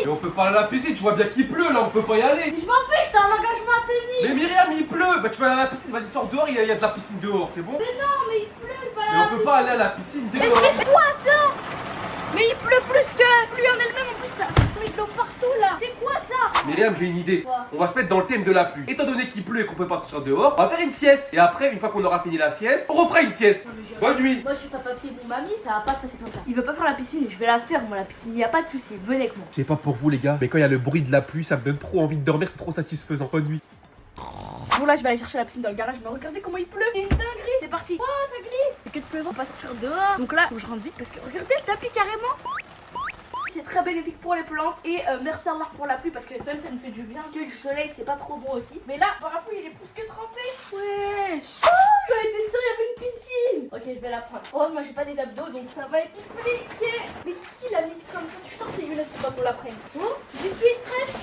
Mais on peut pas aller à la piscine, tu vois bien qu'il pleut là, on peut pas y aller. Mais je m'en fiche, t'as un engagement à tenir. Mais Myriam, il pleut. Bah tu vas aller à la piscine, vas-y sors dehors, il y a de la piscine dehors, c'est bon? Mais non, mais il pleut, je vais aller Mais à la on peut piscine. pas aller à la piscine Mais dehors. c'est quoi ça? Mais il pleut plus que pluie en elle-même, en plus ça met de l'eau partout là. C'est quoi ça? Myriam, j'ai une idée. Quoi? On va se mettre dans le thème de la pluie. Étant donné qu'il pleut et qu'on peut pas sortir dehors, on va faire une sieste. Et après, une fois qu'on aura fini la sieste, on refera une sieste. Non, mais j'ai- Bonne nuit. Moi je suis pas papier mon mamie, ça va pas se passer comme ça. Il veut pas faire la piscine et je vais la faire moi la piscine, y a pas de souci, venez avec moi. C'est pas pour vous les gars, mais quand il y a le bruit de la pluie, ça me donne trop envie de dormir, c'est trop satisfaisant. Bonne nuit. Bon là je vais aller chercher la piscine dans le garage, mais regardez comment il pleut. C'est une dinguerie, c'est parti. Oh ça glisse. C'est que de pleuvoir, on va sortir dehors. Donc là, faut que je rentre vite parce que regardez le tapis carrément. C'est très bénéfique pour les plantes et merci Allah pour la pluie parce que même ça nous fait du bien. Que du soleil c'est pas trop bon aussi. Mais là, parapluie il est plus que trempé. Wesh. Oh, j'en étais sûre il y avait une piscine. Ok, je vais la prendre. Oh, moi j'ai pas des abdos donc ça va être compliqué. Mais qui l'a mise comme ça? Je suis sûre que c'est Younes, c'est pas pour la prenne. Oh, j'y suis prête.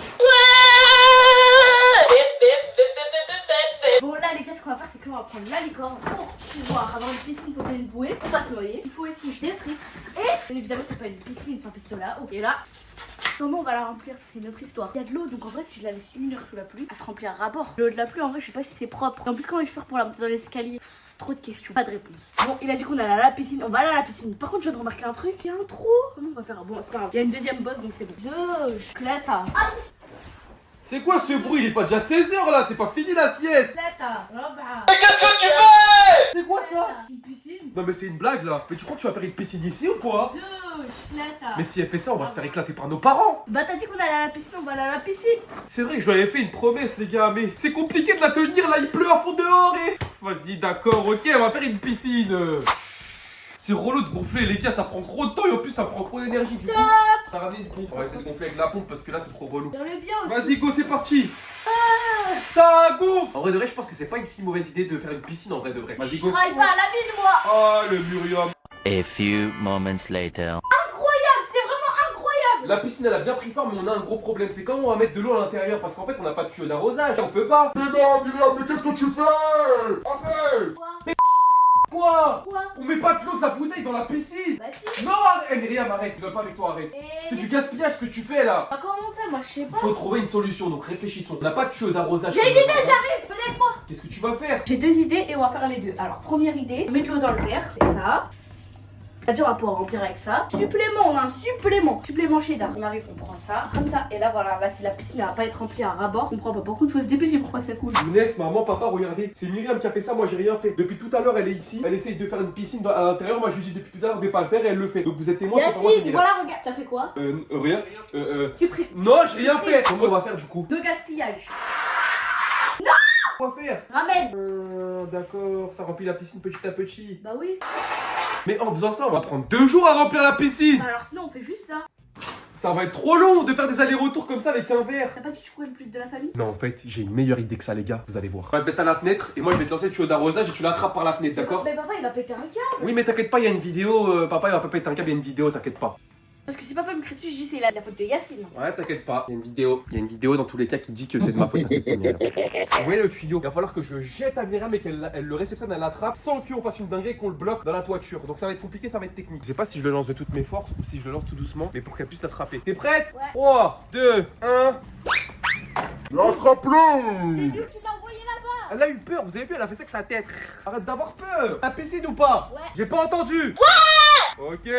Bon là les gars, ce qu'on va faire c'est qu'on va prendre la licorne pour pouvoir avoir une piscine, il faut bien une bouée pour pas se noyer. Il faut aussi des frites et bien évidemment c'est pas une piscine sans pistolet. Ok, et là comment on va la remplir, c'est une autre histoire. Il y a de l'eau donc en vrai si je la laisse 1 heure sous la pluie, elle se remplit à rabord. L'eau de la pluie en vrai je sais pas si c'est propre. Et en plus comment je vais faire pour la monter dans l'escalier? Trop de questions, pas de réponse. Bon, il a dit qu'on allait à la piscine, on va aller à la piscine. Par contre, je viens de remarquer un truc, il y a un trou. Comment on va faire? Bon, c'est pas grave, il y a une deuxième bosse donc c'est bon. Cleta. C'est quoi ce bruit? Il est pas déjà 16h là, c'est pas fini la sieste. Cleta. Mais qu'est-ce que tu fais? C'est quoi ça? Une piscine. Non mais c'est une blague là. Mais tu crois que tu vas faire une piscine ici ou quoi? Cleta. Mais si elle fait ça, on va se faire éclater par nos parents. Bah t'as dit qu'on allait à la piscine, on va aller à la piscine. C'est vrai que je lui avais fait une promesse les gars, mais c'est compliqué de la tenir là, il pleut à fond dehors et... Vas-y d'accord, ok, on va faire une piscine. C'est relou de gonfler les gars, ça prend trop de temps et en plus ça prend trop d'énergie du coup. T'as ramené une pompe, on va essayer de gonfler avec la pompe parce que là c'est trop relou. Dans le bien aussi. Vas-y go, c'est parti. Ça gonfle. En vrai de vrai, je pense que c'est pas une si mauvaise idée de faire une piscine en vrai de vrai. Vas-y Je go. travaille pas à la ville moi. Ah le Murium. A few moments later. Incroyable, c'est vraiment incroyable. La piscine elle a bien pris forme mais on a un gros problème, c'est comment on va mettre de l'eau à l'intérieur parce qu'en fait on n'a pas de tuyau d'arrosage, on peut pas. Mais non, Myriam, mais qu'est-ce que tu fais? Arrête! Quoi? Quoi? On met pas de l'eau de la bouteille dans la piscine. Bah si. Non arrête, eh, Myriam arrête, je dois pas avec toi, arrête. Et... C'est du gaspillage ce que tu fais là. Bah comment on fait? Moi je sais pas. Faut trouver une solution, donc réfléchissons. On n'a pas de tuyau d'arrosage. J'ai une idée, j'arrive, venez avec moi. Qu'est-ce que tu vas faire? J'ai 2 idées et on va faire les deux. Alors première idée, mettre l'eau dans le verre, c'est ça. C'est-à-dire on va pouvoir remplir avec ça. Supplément, on a un supplément. Supplément cheddar. On arrive, on prend ça, comme ça. Et là voilà, là si la piscine va pas être remplie à rabord, on comprend pas. Par contre, faut se dépêcher pour pas que ça coule. Younes, maman, papa, regardez, c'est Myriam qui a fait ça, moi j'ai rien fait. Depuis tout à l'heure, elle est ici, elle essaye de faire une piscine à l'intérieur, moi je lui dis depuis tout à l'heure de pas le faire et elle le fait. Donc vous êtes témoin, c'est pas moi, c'est Yacine, Myriam. voilà, regarde. T'as fait quoi? Rien. Supprime. Non, j'ai rien fait. Comment on va faire du coup? De gaspillage. Quoi faire? Ramène. D'accord, ça remplit la piscine petit à petit. Bah oui. Mais en faisant ça, on va prendre 2 jours à remplir la piscine. Bah alors sinon on fait juste ça. Ça va être trop long de faire des allers-retours comme ça avec un verre. T'as pas dit que je courais le plus de la famille? Non, en fait, j'ai une meilleure idée que ça, les gars. Vous allez voir. On va te mettre à la fenêtre et moi je vais te lancer le tuyau d'arrosage et tu l'attrapes par la fenêtre, d'accord? Mais papa il va péter un câble. Oui, mais t'inquiète pas, il y a une vidéo. Papa, il va pas péter un câble, il y a une vidéo, t'inquiète pas. Parce que si papa me crie dessus, je dis c'est la faute de Yacine. Ouais, t'inquiète pas. Il y a une vidéo. Il y a une vidéo dans tous les cas qui dit que c'est de ma faute. Vous voyez le tuyau? Il va falloir que je jette à Myriam et qu'elle le réceptionne, elle l'attrape sans qu'on fasse une dinguerie et qu'on le bloque dans la toiture. Donc ça va être compliqué, ça va être technique. Je sais pas si je le lance de toutes mes forces ou si je le lance tout doucement, mais pour qu'elle puisse l'attraper. T'es prête? Ouais. 3, 2, 1. Mais attrape-le! Tu l'as envoyé là-bas. Elle a eu peur, vous avez vu, elle a fait ça avec sa tête. Arrête d'avoir peur. La piscine ou pas? Ouais. J'ai pas entendu. Ouais. Ok.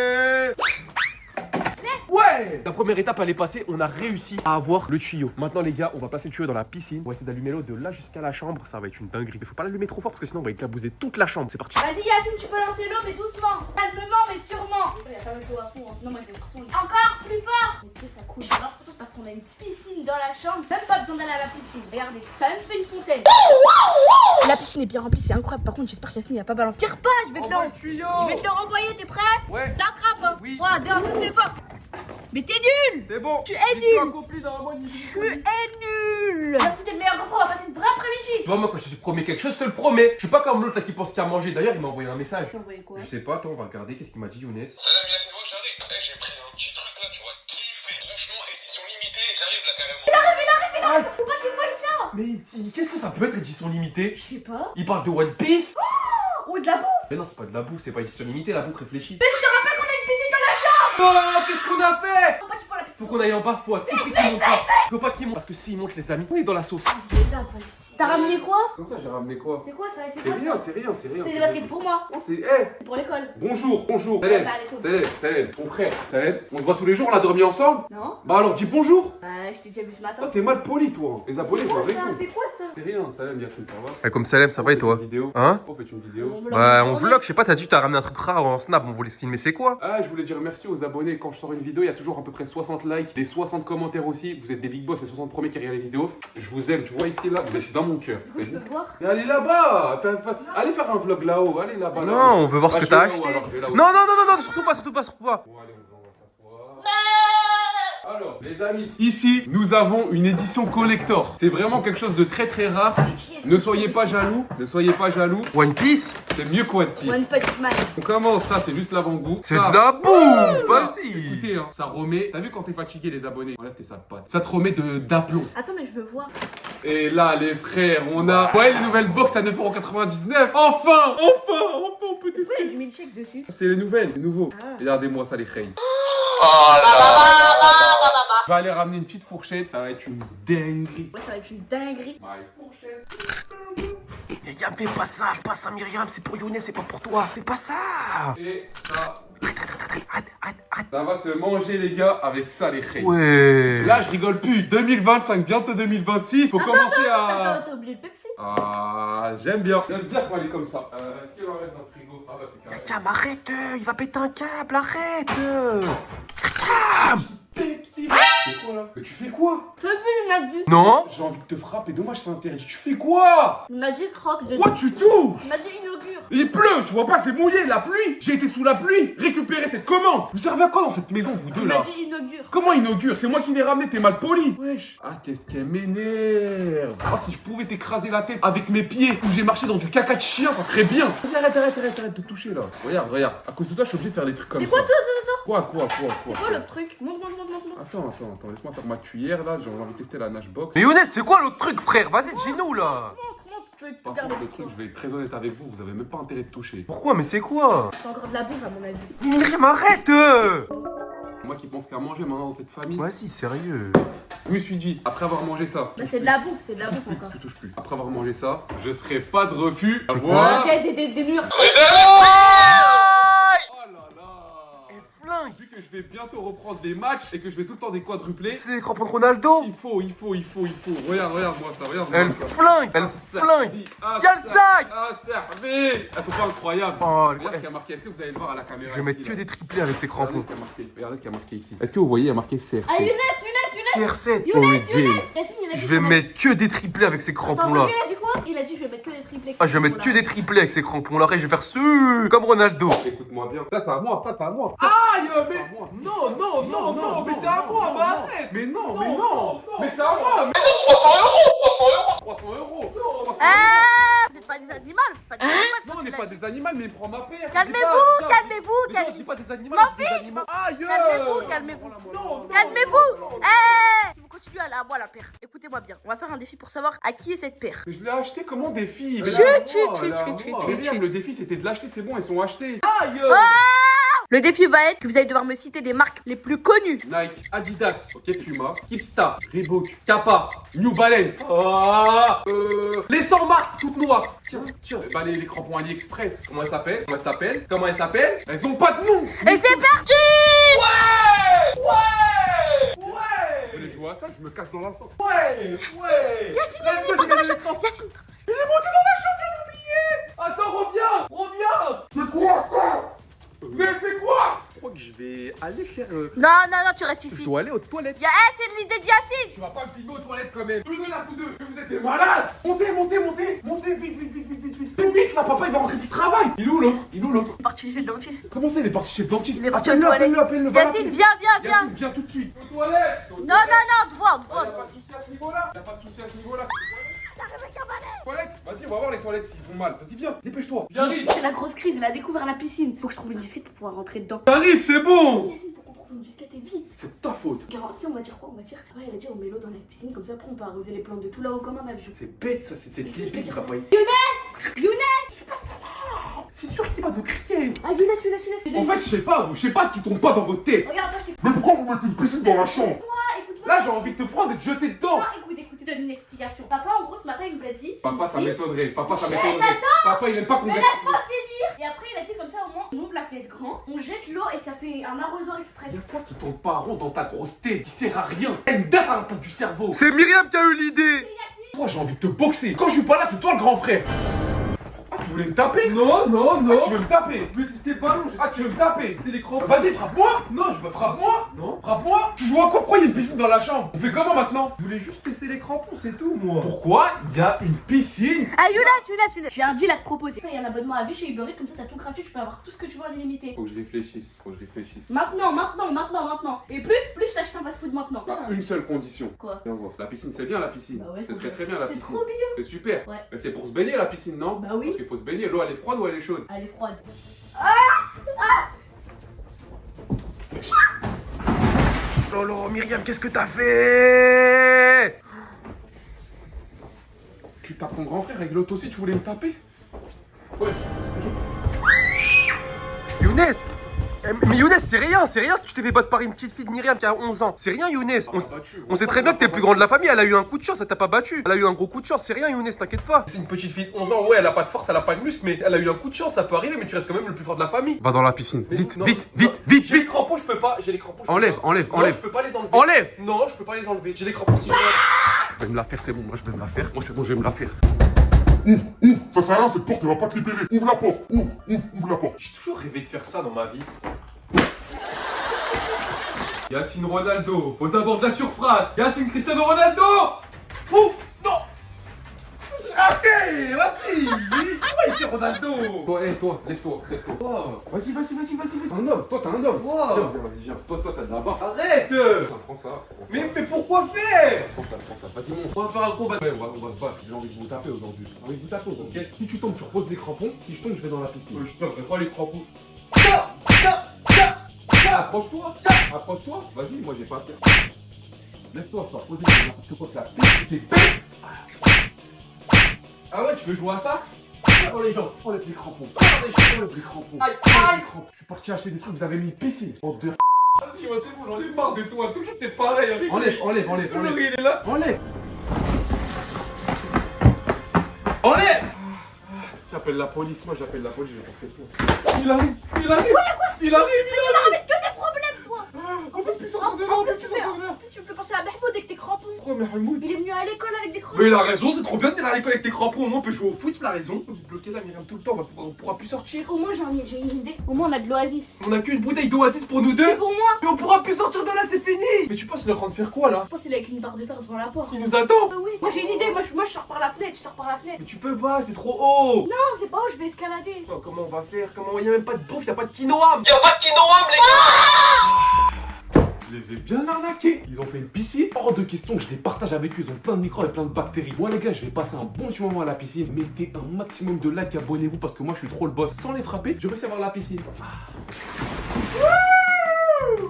Ouais. La première étape elle est passée, on a réussi à avoir le tuyau. Maintenant les gars, on va passer le tuyau dans la piscine. On va essayer d'allumer l'eau de là jusqu'à la chambre, ça va être une dinguerie. Mais faut pas l'allumer trop fort parce que sinon on va éclabouser toute la chambre. C'est parti. Vas-y Yacine, tu peux lancer l'eau mais doucement. Calmement mais sûrement. Il y a pas mettre l'eau à fond, sinon moi je vais faire son lit. Encore plus fort. Ok, ça coule. Alors surtout parce qu'on a une piscine dans la chambre. Même pas besoin d'aller à la piscine. Regardez, ça même fait une fontaine. La piscine est bien remplie, c'est incroyable. Par contre, j'espère que Yacine il a pas balancé. Tire pas, je vais te Envoie le... le tuyau. Je vais te le renvoyer, t'es prêt? Ouais. T'attrapes hein. Oui. 3, 2, 1, toutes tes forces. Mais t'es nul. C'est bon. Tu es Mission nul. accomplie dans un mois Tu es nul. Merci, t'es le meilleur enfant, on va passer une vraie après-midi. Tu vois, moi quand je te promets quelque chose, je te le promets. Je suis pas comme l'autre là qui pense qu'il a mangé. D'ailleurs, il m'a envoyé un message. T'as envoyé quoi? Je sais pas, attends, on va regarder. Qu'est-ce qu'il m'a dit, Younes? Salam Yacine, moi j'arrive. J'ai pris un petit truc là, tu vois, kiffé. Franchement, édition limitée, j'arrive là carrément. Faut pas qu'il voie ça. Mais qu'est-ce que ça peut être édition limitée? Je sais pas. Il parle de One Piece? Ou de la bouffe. Mais non, c'est pas de la bouffe, c'est pas édition limitée, la bouffe réfléchit. Mais je te rappelle qu'on a une piscine dans la chambre. Non, qu'est-ce qu'on a fait? Faut pas qu'il voie la piscine. Faut qu'on aille en bas, faut à tout prix qu'il monte pas. Faut pas qu'il monte. Parce que s'il monte, les amis, on est dans la sauce. Là, vas-y. T'as ramené quoi? Comme ça, j'ai ramené quoi? C'est quoi ça? C'est C'est quoi rien, ça? c'est rien, c'est rien. C'est des baskets pour moi. Non, c'est. Eh! C'est pour l'école. Bonjour, bonjour. Ouais, Salem, bah, allez, Salem, Salem, mon frère. Salem, on se voit tous les jours, on a dormi ensemble? Non? Bah alors, dis bonjour. Bah, je t'ai déjà vu ce Oh, matin. t'es mal poli, toi. Les abonnés, C'est ils ont quoi raison. ça? C'est quoi ça? C'est rien, Salem, Yacine, ça va? Comme Salem, ça va et toi? Une vidéo. Hein? On fait une vidéo. On vlog Bah, une on journée. vlog, je sais pas, t'as dit t'as ramené un truc rare en snap, on voulait se filmer, c'est quoi? Ah, je voulais dire merci aux abonnés. Quand je sors une vidéo, il y a toujours à peu près 60 likes, des 60 commentaires aussi. Vous êtes des big boss, les 60 premiers qui regardent les vidéos. Je vous aime, tu vois ici, là, vous êtes dans mon cœur. Du coup, je peux voir. Mais allez là-bas. Allez faire un vlog là-haut, allez là-bas. Non, là-haut. on veut voir ce Bah, que je vais t'as là-haut, acheté. alors, je vais là-haut. Non, non, non, non, surtout pas, surtout pas, surtout pas. Bon, allez, on va s'asseoir. Alors, les amis, ici, nous avons une édition collector. C'est vraiment quelque chose de très très rare. Ne soyez pas jaloux, ne soyez pas jaloux. One Piece? C'est mieux qu'One Piece. One Punch Man. On commence, ça c'est juste l'avant-goût. C'est Ça, de la bouffe, ça, vas-y. écoutez, hein, ça remet. T'as vu quand t'es fatigué, les abonnés? Enlève tes sales pattes. Ça te remet d'aplomb. Attends, mais je veux voir. Et là, les frères, on a. Ouais, les nouvelles box à 9,99€. Enfin, on peut Pourquoi il y tester. a du milkshake dessus? C'est les nouvelles, les nouveaux. Regardez-moi ça, les reilles. Je vais aller ramener une petite fourchette, ça va être une dinguerie. Ouais, ça va être une dinguerie. My fourchette. Myriam, fais pas ça, Myriam, c'est pour Younes, c'est pas pour toi. Fais pas ça. Et ça. Arrête. Ça va se manger, les gars, avec ça, les reilles. Ouais. Là, je rigole plus. 2025, bientôt 2026. Faut commencer à. Attends, t'as oublié le Pepsi? Ah, j'aime bien. J'aime bien quand elle est comme ça. Est-ce qu'il en reste dans le frigo? Ah, bah, c'est carré. Myriam, arrête, il va péter un câble, arrête. Pepsi. C'est quoi là? Mais tu fais quoi? Tu as vu, il m'a dit. Non. J'ai envie de te frapper, dommage, c'est interdit. Tu fais quoi? Il m'a dit croque. Quoi, tu touches? Il m'a dit inaugure. Il pleut, tu vois pas, c'est mouillé, la pluie. J'ai été sous la pluie. Récupérer cette commande. Vous servez à quoi dans cette maison, vous deux Il là? m'a dit inaugure. Comment inaugure? C'est moi qui l'ai ramené, t'es mal poli. Wesh. Ah, qu'est-ce qu'elle m'énerve. Ah, si je pouvais t'écraser la tête avec mes pieds où j'ai marché dans du caca de chien, ça serait bien. Vas-y, arrête de toucher là. Regarde. À cause de toi, je suis obligé de faire des trucs comme C'est ça. quoi, toi? Quoi? C'est quoi le truc? Montre. Attends, laisse-moi faire ma cuillère là, j'ai envie de tester la Nashbox. Mais Younes, c'est quoi l'autre truc, frère? Vas-y, dis-nous là. Montre. Tu veux Par garder contre, le truc, je vais être très honnête avec vous, vous avez même pas intérêt de toucher. Pourquoi? Mais c'est quoi? C'est encore de la bouffe, à mon avis. Myriam, arrête. Moi qui pense qu'à manger maintenant dans cette famille, Vas-y, sérieux. je me suis dit, après avoir mangé ça, Bah, c'est de la bouffe encore. tu touches plus. Après avoir mangé ça, je serai pas de refus. crois? Voilà. Ok, des murs. Oh là là. Flingue. Vu que je vais bientôt reprendre des matchs et que je vais tout le temps des quadruplés, C'est les crampons de Ronaldo. il faut. Regarde-moi ça, Elle flingue. Elle flingue. Y'a le sac. Ah, servi. Elles sont pas incroyables. Oh, Regarde ce qu'il y a marqué, est-ce que vous allez le voir à la caméra? Je vais mettre ici, que là. des triplés avec ces Regardez crampons. ce qu'il y a marqué. Regardez ce qu'il y a marqué ici. Est-ce que vous voyez, il y a marqué CRC? Ah, Younes. CR7. Yacine, il a dit Je vais qu'on a- mettre que des triplés avec ces Attends, crampons là. il a dit quoi? Il a dit je vais mettre que des triplés. Ah, je vais mettre que des triplés avec ces crampons là. Et je vais faire ce comme Ronaldo. Écoute-moi bien. Là, c'est à moi, pas à moi. Aïe, C'est à moi. Non, mais c'est à moi, mais arrête. Mais non. Mais c'est à moi. Mais 300 euros. Ah, vous êtes pas des animaux, c'est pas des animaux. Non, on n'est pas des animaux, mais prends ma paire. Calmez-vous. Déjà, on dit pas des animaux. M'en on dit des animaux. Aïe. Calmez-vous. Non. Calmez-vous. Eh, si vous continuez à moi la paire, écoutez-moi bien. On va faire un défi pour savoir à qui est cette paire. Mais je l'ai acheté comment défi? Chut. Le défi c'était de l'acheter, c'est bon, ils sont achetés. Aïe. Le défi va être que vous allez devoir me citer des marques les plus connues. Nike, Adidas, ok, Puma, Kipstar, Reebok, Kappa, New Balance. Ah, les 100 marques toutes noires. Tiens. Bah les crampons AliExpress. Comment elles s'appellent? Elles ont pas de nom. Et c'est parti. Vous voulez jouer à ça? Je me casse dans la chambre. Yacine, Let's go, Yacine. Attends, reviens. C'est quoi ça? Vous avez fait quoi? Je crois que je vais aller faire. Non, tu restes ici. dois aller aux toilettes. C'est l'idée de Yacine. Tu vas pas me filmer aux toilettes quand même. Plus de la vous deux. Vous êtes des malades. Montez, vite là, papa il va rentrer du travail. Il est où l'autre? Il est parti chez le dentiste. Comment ça il est parti chez le dentiste? Il est parti aux toilettes. Appelle-le. Yacine, viens. Yacine, viens tout de suite. Aux toilettes. Non, devant. Y'a pas de soucis à ce niveau-là. Toilettes. Vas-y, on va voir les toilettes s'ils font mal. Vas-y, viens, dépêche-toi. J'arrive. C'est la grosse crise, il a découvert la piscine. Faut que je trouve une disquette pour pouvoir rentrer dedans. J'arrive, c'est bon. Yacine, faut qu'on trouve une disquette et vite. C'est ta faute. Car tu sais, on va dire quoi? On va dire, il a dit on met l'eau dans la piscine, comme ça après on peut arroser les plantes de tout là-haut comme un avion. C'est bête ça, c'est cette Younes, qui va pas y. C'est sûr qu'il va nous crier. Ah, Younes. En fait, je sais pas ce qui tombe pas dans votre tête. Regarde, moi je t'ai Mais pourquoi vous mettez une piscine dans la chambre? Écoute-moi. Là, j'ai envie de te prendre et de te jeter dedans. Non, écoute, je te donne une explication. Papa, en gros, ce matin, il nous a dit. Papa, ça ici, m'étonnerait. Papa, ça Chut, m'étonnerait. Papa, il aime pas qu'on Mais reste. laisse-moi finir. Et après, il a dit comme ça, au moins, on ouvre la fenêtre grand, on jette l'eau et ça fait un arrosoir express. Y'a quoi qui tourne pas rond dans ta grosse tête qui sert à rien? T'as une date à la place du cerveau. C'est Myriam qui a eu l'idée. Moi, j'ai envie de te boxer. Quand je suis pas là, c'est toi le grand frère. Ah, tu voulais me taper? Non, non, non. Ah, tu veux me taper? Mais c'était le ballon. Ah, tu veux me taper? C'est l'écran. Vas-y, frappe-moi. Non, je me frappe-moi. Non, frappe-moi. Tu joues à quoi? Pourquoi il y a une piscine dans la chambre? On fait comment maintenant? Je voulais juste tester les crampons, c'est tout, moi. Pourquoi il y a une piscine? Ah, Younes. J'ai un deal à te proposer. Il y a un abonnement à vie chez Uber Eats, comme ça, t'as tout gratuit, tu peux avoir tout ce que tu veux en illimité. Faut que je réfléchisse. Maintenant. Et plus, je t'achète un fast-food maintenant. Ah, une seule condition. Quoi? Viens voir. La piscine, c'est bien la piscine. Bah ouais, c'est très bien la C'est piscine. trop bien. C'est super. Ouais. Mais c'est pour se baigner la piscine, non? Bah oui. Parce qu'il faut se baigner. L'eau, elle est froide ou elle est chaude? Elle est froide. Lolo, Myriam, qu'est-ce que t'as fait? Tu tapes ton grand frère avec l'auto aussi, tu voulais me taper? Ouais. Younes. Mais Younes, c'est rien si tu t'es fait battre par une petite fille de Myriam qui a 11 ans. C'est rien, Younes. On sait très bien que t'es le plus grand de la famille. Elle a eu un coup de chance, elle t'a pas battu. Elle a eu un gros coup de chance. C'est rien, Younes, t'inquiète pas. C'est une petite fille de 11 ans, ouais, elle a pas de force, elle a pas de muscle, mais elle a eu un coup de chance, ça peut arriver, mais tu restes quand même le plus fort de la famille. Va dans la piscine. Mais Vite, non, vite, non, vite, vite, J'ai les vite. crampons, je peux pas, j'ai les crampons. Je peux Enlève, pas. enlève, Non, enlève. je peux pas les enlever. Enlève. Non, je peux pas les enlever. J'ai les crampons si je veux. Je vais me la faire, c'est bon. Moi, je vais me la faire. Moi, c'est bon, je vais me la faire. Ouvre, ça sert à rien, cette porte, elle va pas te libérer. Ouvre la porte, ouvre la porte. J'ai toujours rêvé de faire ça dans ma vie. Yacine Ronaldo, aux abords de la surphrase. Yacine Cristiano Ronaldo. Oh, non. Arrêtez, vas-y. Comment il fait Ronaldo? Toi, lève-toi. Oh, vas-y. Un homme, toi t'es un homme. Wow. Viens. Toi t'as de la barre. Arrête. Prends ça. Mais pourquoi faire? Prends ça. Vas-y, monte. On va faire un combat. Ouais, on va se battre. J'ai envie de vous taper aujourd'hui. Ok. Si tu tombes, tu reposes les crampons. Si je tombe, je vais dans la piscine. Je tomberai pas les crampons. Approche-toi. Vas-y, moi j'ai pas peur. Lève-toi, je vais reposer n'importe quoi que la piste, t'es bête. Ah ouais, tu veux jouer à ça? Oh les gens, enlève les crampons. Aïe. Je suis parti acheter des trucs, vous avez mis une piscine. Bande de. Vas-y, moi c'est bon, j'en ai marre de toi. Toujours c'est pareil avec lui. Enlève. Il est là. Enlève. J'appelle la police, je vais porter plainte. Il arrive. Tu m'as avec que des problèmes, toi. On peut plus En sortir de là, plus, tu me fais penser à Mahmoud avec tes crampons. Pourquoi Mahmoud? Il est venu à l'école avec des crampons. Mais il a raison, c'est trop bien de venir à l'école avec tes crampons, au moins on peut jouer au foot, il a raison. On est bloqué là, Myriam, tout le temps, on pourra plus sortir. Au moins, j'ai une idée. Au moins, on a de l'oasis. On a qu'une bouteille d'oasis pour nous deux. C'est pour moi. Mais on pourra plus sortir de là, c'est fini. Mais tu penses qu'il est en train de faire quoi là? Je pense qu'il est avec une barre de fer devant la porte. Il nous attend. Ah oui. Moi, j'ai une idée. Moi, je sors par la fenêtre. Mais tu peux pas, c'est trop haut. Non, c'est pas où je vais escalader. Oh, comment on va faire? Il y a même pas de bouffe, il y a pas de quinoa. Il y a pas de quinoa, les gars. Je les ai bien arnaqués. Ils ont fait une piscine. Hors de question que je les partage avec eux. Ils ont plein de microbes et plein de bactéries. Moi les gars, je vais passer un bon petit moment à la piscine. Mettez un maximum de likes, abonnez-vous parce que moi je suis trop le boss. Sans les frapper, je vais réussi à avoir la piscine.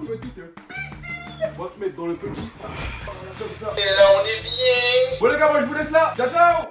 Petite piscine. On va se mettre dans le petit. Voilà, comme ça. Et là, on est bien. Bon les gars, moi je vous laisse là. Ciao.